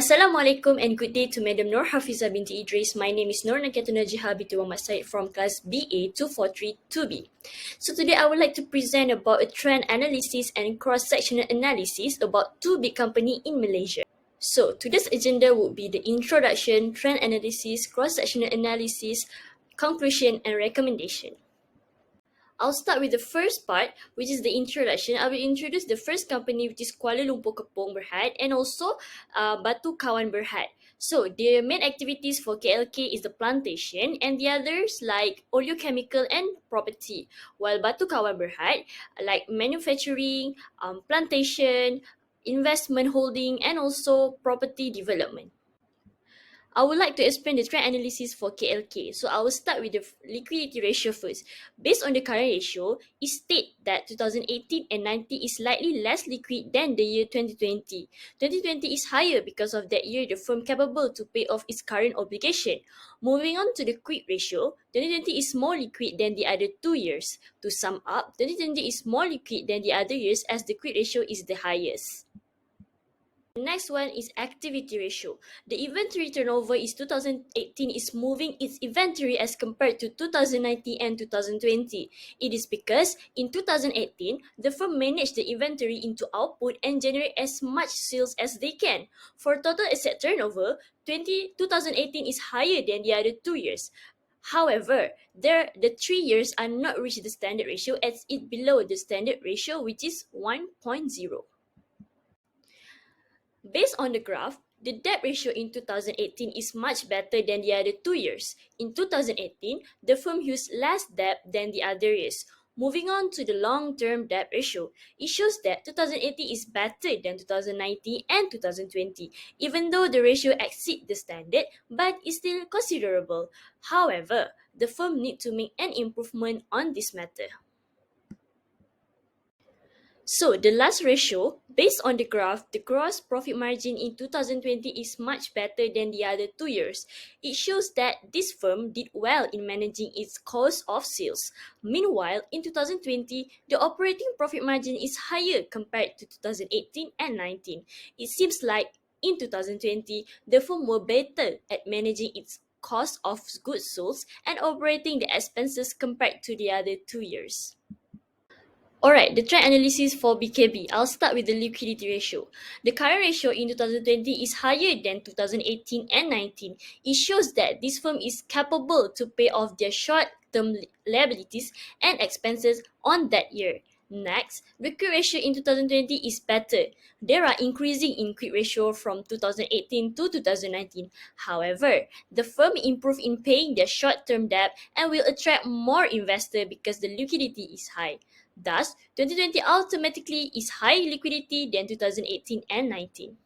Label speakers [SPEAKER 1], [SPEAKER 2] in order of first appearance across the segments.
[SPEAKER 1] Assalamualaikum and good day to Madam Nur Hafiza binti Idris. My name is Naqiyatul Najihah binti Muhammad Said from class BA 2432B. So today I would like to present about a trend analysis and cross-sectional analysis about two big companies in Malaysia. So today's agenda would be the introduction, trend analysis, cross-sectional analysis, conclusion and recommendation. I'll start with the first part, which is the introduction. I will introduce the first company, which is Kuala Lumpur Kepong Berhad, and also Batu Kawan Berhad. So the main activities for KLK is the plantation, and the others like oleochemical and property. While Batu Kawan Berhad like manufacturing, plantation, investment holding, and also property development. I would like to explain the trend analysis for KLK. So I will start with the liquidity ratio first. Based on the current ratio, it states that 2018 and 19 is slightly less liquid than the year 2020. 2020 is higher because of that year the firm capable to pay off its current obligation. Moving on to the quick ratio, 2020 is more liquid than the other 2 years. To sum up, 2020 is more liquid than the other years as the quick ratio is the highest. The next one is activity ratio. The inventory turnover is 2018 is moving its inventory as compared to 2019 and 2020. It is because in 2018, the firm managed the inventory into output and generate as much sales as they can. For total asset turnover, 2018 is higher than the other 2 years. However, the 3 years are not reached the standard ratio as it below the standard ratio, which is 1.0. Based on the graph, the debt ratio in 2018 is much better than the other 2 years. In 2018, the firm used less debt than the other years. Moving on to the long-term debt ratio, it shows that 2018 is better than 2019 and 2020, even though the ratio exceeds the standard, but is still considerable. However, the firm needs to make an improvement on this matter. So the last ratio, based on the graph, the gross profit margin in 2020 is much better than the other 2 years. It shows that this firm did well in managing its cost of sales. Meanwhile, in 2020, the operating profit margin is higher compared to 2018 and 19. It seems like in 2020, the firm were better at managing its cost of goods sold and operating the expenses compared to the other 2 years. Alright, the trend analysis for BKB. I'll start with the liquidity ratio. The current ratio in 2020 is higher than 2018 and 19. It shows that this firm is capable to pay off their short-term liabilities and expenses on that year. Next, the quick ratio in 2020 is better. There are increasing in quick ratio from 2018 to 2019. However, the firm improved in paying their short-term debt and will attract more investors because the liquidity is high. Thus, 2020 automatically is higher liquidity than 2018 and 19.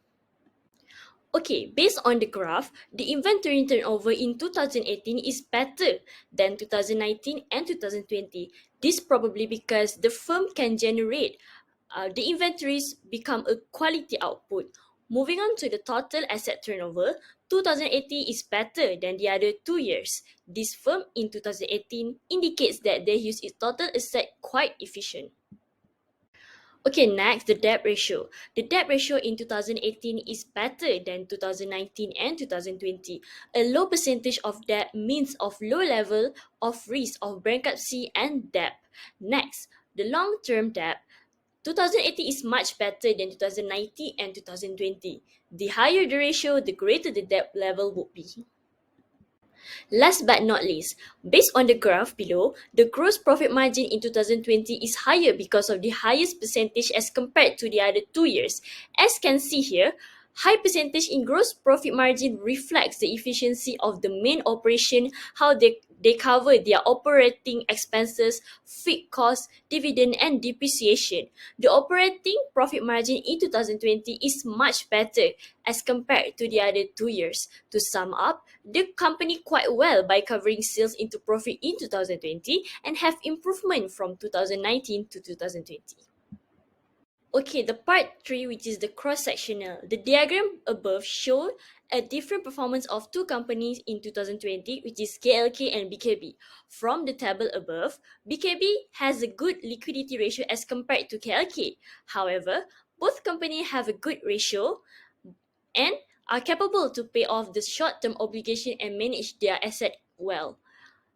[SPEAKER 1] Okay, based on the graph, the inventory turnover in 2018 is better than 2019 and 2020. This probably because the firm can generate the inventories become a quality output. Moving on to the total asset turnover, 2018 is better than the other 2 years. This firm in 2018 indicates that they use its total asset quite efficient. Okay, next, the debt ratio. The debt ratio in 2018 is better than 2019 and 2020. A low percentage of debt means of low level of risk of bankruptcy and debt. Next, the long-term debt. 2018 is much better than 2019 and 2020. The higher the ratio, the greater the debt level would be. Last but not least, based on the graph below, the gross profit margin in 2020 is higher because of the highest percentage as compared to the other 2 years. As can see here, high percentage in gross profit margin reflects the efficiency of the main operation, how they cover their operating expenses, fixed costs, dividend and depreciation. The operating profit margin in 2020 is much better as compared to the other 2 years. To sum up, the company quite well by covering sales into profit in 2020 and have improvement from 2019 to 2020. Okay, the part 3, which is the cross-sectional. The diagram above show a different performance of two companies in 2020, which is KLK and BKB. From the table above, BKB has a good liquidity ratio as compared to KLK. However, both companies have a good ratio and are capable to pay off the short-term obligation and manage their asset well.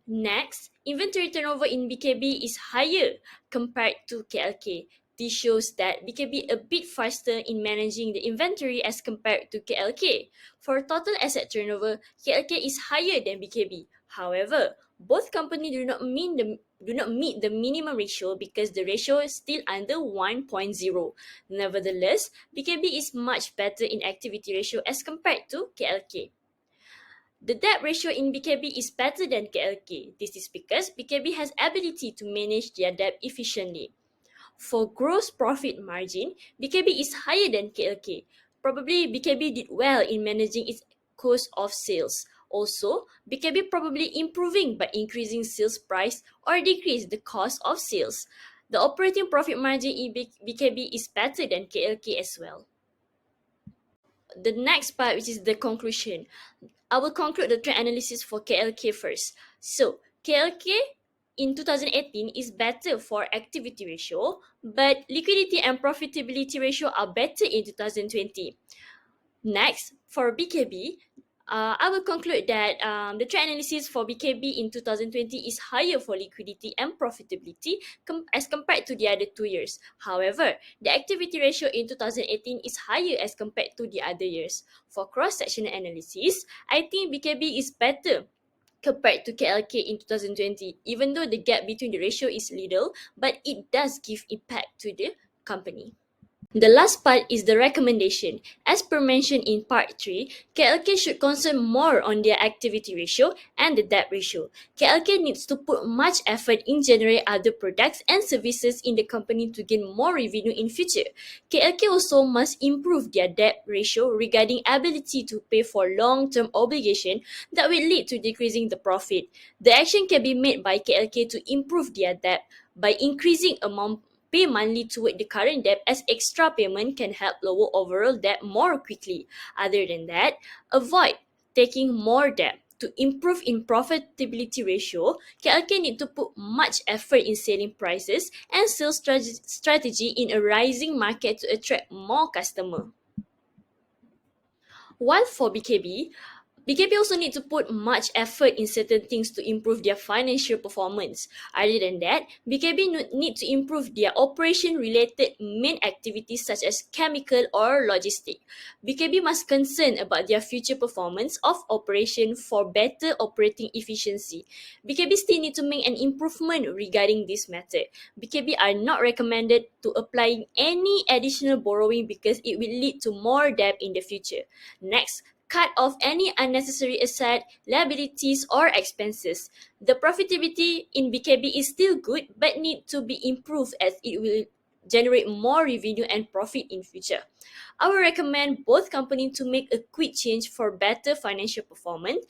[SPEAKER 1] Next, inventory turnover in BKB is higher compared to KLK. This shows that BKB a bit faster in managing the inventory as compared to KLK. For total asset turnover, KLK is higher than BKB. However, both companies do not meet the minimum ratio because the ratio is still under 1.0. Nevertheless, BKB is much better in activity ratio as compared to KLK. The debt ratio in BKB is better than KLK. This is because BKB has ability to manage their debt efficiently. For gross profit margin, BKB is higher than KLK. Probably BKB did well in managing its cost of sales. Also, BKB probably improving by increasing sales price or decrease the cost of sales. The operating profit margin in BKB is better than KLK as well. The next part, which is the conclusion. I will conclude the trend analysis for KLK first. So, KLK in 2018 is better for activity ratio, but liquidity and profitability ratio are better in 2020. Next, for BKB, I will conclude that the trend analysis for BKB in 2020 is higher for liquidity and profitability as compared to the other 2 years. However, the activity ratio in 2018 is higher as compared to the other years. For cross-sectional analysis, I think BKB is better compared to KLK in 2020, even though the gap between the ratio is little, but it does give impact to the company. The last part is the recommendation. As per mentioned in part 3, KLK should concern more on their activity ratio and the debt ratio. KLK needs to put much effort in generate other products and services in the company to gain more revenue in future. KLK also must improve their debt ratio regarding ability to pay for long-term obligation that will lead to decreasing the profit. The action can be made by KLK to improve their debt by increasing amount pay monthly toward the current debt, as extra payment can help lower overall debt more quickly. Other than that, avoid taking more debt. To improve in profitability ratio, KLK need to put much effort in selling prices and sales strategy in a rising market to attract more customers. While for BKB also need to put much effort in certain things to improve their financial performance. Other than that, BKB need to improve their operation-related main activities such as chemical or logistic. BKB must concern about their future performance of operation for better operating efficiency. BKB still need to make an improvement regarding this matter. BKB are not recommended to applying any additional borrowing because it will lead to more debt in the future. Next, cut off any unnecessary asset, liabilities, or expenses. The profitability in BKB is still good but need to be improved as it will generate more revenue and profit in future. I will recommend both companies to make a quick change for better financial performance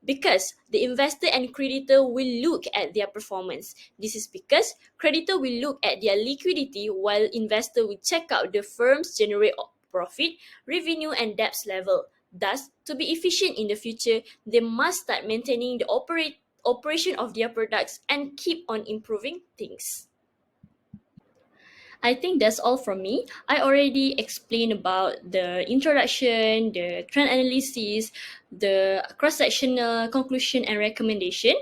[SPEAKER 1] because the investor and creditor will look at their performance. This is because creditor will look at their liquidity while investor will check out the firm's generate profit, revenue, and debt level. Thus, to be efficient in the future, they must start maintaining the operation of their products and keep on improving things. I think that's all from me. I already explained about the introduction, the trend analysis, the cross-sectional conclusion and recommendation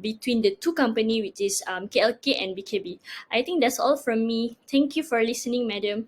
[SPEAKER 1] between the two companies, which is KLK and BKB. I think that's all from me. Thank you for listening, madam.